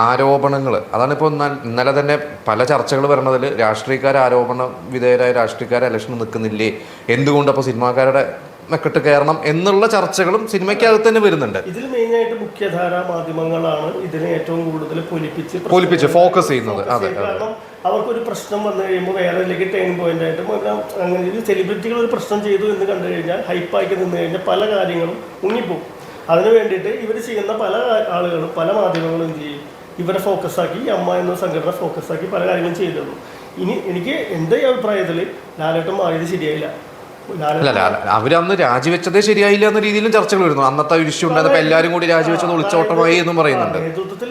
ആരോപണങ്ങൾ അതാണ് ഇപ്പോൾ ഇന്നലെ തന്നെ പല ചർച്ചകൾ വരുന്നതിൽ രാഷ്ട്രീയക്കാർ ആരോപണ വിധേയരായ രാഷ്ട്രീയക്കാർ ഇലക്ഷന് നിൽക്കുന്നില്ലേ, എന്തുകൊണ്ട് അപ്പോൾ സിനിമാക്കാരുടെ മെക്കെട്ട് കയറണം എന്നുള്ള ചർച്ചകളും സിനിമയ്ക്കകത്ത് തന്നെ വരുന്നുണ്ട്. ഇതിൽ മെയിനായിട്ട് മുഖ്യധാരാ മാധ്യമങ്ങളാണ് ഇതിനെ ഏറ്റവും കൂടുതൽ പൊലിപ്പിച്ച് ഫോക്കസ് ചെയ്യുന്നത്. അതെ, കാരണം അവർക്കൊരു പ്രശ്നം വന്നു കഴിയുമ്പോൾ വേറെ ടേൺ പോയിന്റ് ആയിട്ട് അങ്ങനെ സെലിബ്രിറ്റികൾ ഒരു പ്രശ്നം ചെയ്തു എന്ന് കണ്ടു കഴിഞ്ഞാൽ ഹൈപ്പാക്കി നിന്ന് കഴിഞ്ഞാൽ പല കാര്യങ്ങളും മുങ്ങിപ്പോകും. അതിനു വേണ്ടിയിട്ട് ഇവർ ചെയ്യുന്ന പല ആളുകളും പല മാധ്യമങ്ങളും എന്ത് ചെയ്യും, ഇവരെ ഫോക്കസാക്കി, അമ്മ എന്ന സംഘടന ഫോക്കസാക്കി പല കാര്യങ്ങളും ചെയ്തിരുന്നു. ഇനി എനിക്ക് എൻ്റെ അഭിപ്രായത്തിൽ ലാലേട്ടൻ മാറിയത് ശരിയായില്ല. അവരന്ന് രാജിവെച്ചതേ ശരിയായില്ല എന്ന രീതിയിലും ചർച്ചകൾ വരുന്നു. അന്നത്തെ ഒരു ഇഷ്യൂ ഉണ്ടായപ്പോൾ എല്ലാവരും കൂടി രാജിവെച്ചത് ഒളിച്ചോട്ടമായി എന്നും പറയുന്നുണ്ട്. നേതൃത്വത്തിൽ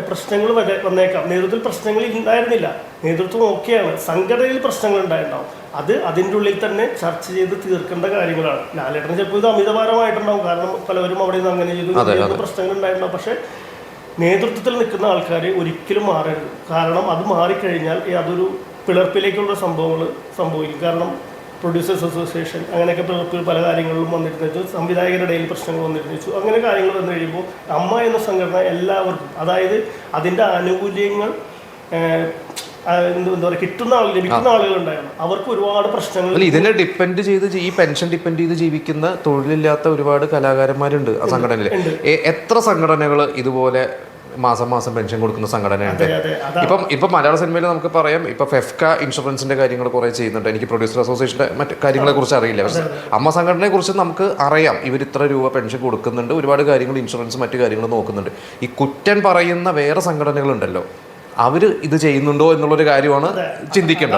പ്രശ്നങ്ങൾ വന്നേക്കാം, നേതൃത്വത്തിൽ പ്രശ്നങ്ങൾ ഉണ്ടായിരുന്നില്ല, നേതൃത്വം ഓക്കെയാണ്, സംഘടനയിൽ പ്രശ്നങ്ങൾ ഉണ്ടായിട്ടുണ്ടാവും. അതിൻ്റെ ഉള്ളിൽ തന്നെ ചർച്ച ചെയ്ത് തീർക്കേണ്ട കാര്യങ്ങളാണ്. ലാലേട്ടന് ചിലപ്പോൾ ഇത് അമിതഭാരമായിട്ടുണ്ടാവും, കാരണം പലവരും അവിടെ നിന്ന് അങ്ങനെ ചെയ്തു പ്രശ്നങ്ങൾ ഉണ്ടായിട്ടുണ്ടാവും. പക്ഷേ നേതൃത്വത്തിൽ നിൽക്കുന്ന ആൾക്കാർ ഒരിക്കലും മാറരുത്. കാരണം അത് മാറിക്കഴിഞ്ഞാൽ അതൊരു പിളർപ്പിലേക്കുള്ള സംഭവങ്ങൾ സംഭവിക്കും. കാരണം പ്രൊഡ്യൂസേഴ്സ് അസോസിയേഷൻ അങ്ങനെയൊക്കെ പിളർപ്പിൽ പല കാര്യങ്ങളിലും വന്നിരുന്നു വെച്ചു, സംവിധായകരുടെ ഇടയിൽ പ്രശ്നങ്ങൾ വന്നിരുന്നു വെച്ചു, അങ്ങനെ കാര്യങ്ങൾ വന്നു കഴിയുമ്പോൾ അമ്മ എന്ന സംഘടന എല്ലാവർക്കും, അതായത് അതിൻ്റെ ആനുകൂല്യങ്ങൾ എന്താ പറയുക ലഭിക്കുന്ന ആളുകളുണ്ടായിരുന്നു, അവർക്ക് ഒരുപാട് പ്രശ്നങ്ങൾ. ഇതിനെ ഡിപ്പെൻഡ് ചെയ്ത് ഈ പെൻഷൻ ഡിപ്പെൻഡ് ചെയ്ത് ജീവിക്കുന്ന തൊഴിലില്ലാത്ത ഒരുപാട് കലാകാരന്മാരുണ്ട് ആ സംഘടനയിൽ. എത്ര സംഘടനകൾ ഇതുപോലെ മാസം മാസം പെൻഷൻ കൊടുക്കുന്ന സംഘടനയുണ്ട്. ഇപ്പം മലയാള സിനിമയിൽ നമുക്ക് പറയാം, ഇപ്പം ഫെഫ്ക ഇൻഷുറൻസിന്റെ കാര്യങ്ങൾ കുറേ ചെയ്യുന്നുണ്ട്. എനിക്ക് പ്രൊഡ്യൂസർ അസോസിയേഷന്റെ മറ്റ് കാര്യങ്ങളെ കുറിച്ച് അറിയില്ല, പക്ഷേ അമ്മ സംഘടനയെ കുറിച്ച് നമുക്ക് അറിയാം. ഇവർ ഇത്ര രൂപ പെൻഷൻ കൊടുക്കുന്നുണ്ട്, ഒരുപാട് കാര്യങ്ങൾ ഇൻഷുറൻസ് മറ്റു കാര്യങ്ങൾ നോക്കുന്നുണ്ട്. ഈ കുറ്റൻ പറയുന്ന വേറെ സംഘടനകളുണ്ടല്ലോ, അവർ ഇത് ചെയ്യുന്നുണ്ടോ എന്നുള്ളൊരു കാര്യമാണ് ചിന്തിക്കേണ്ടത്.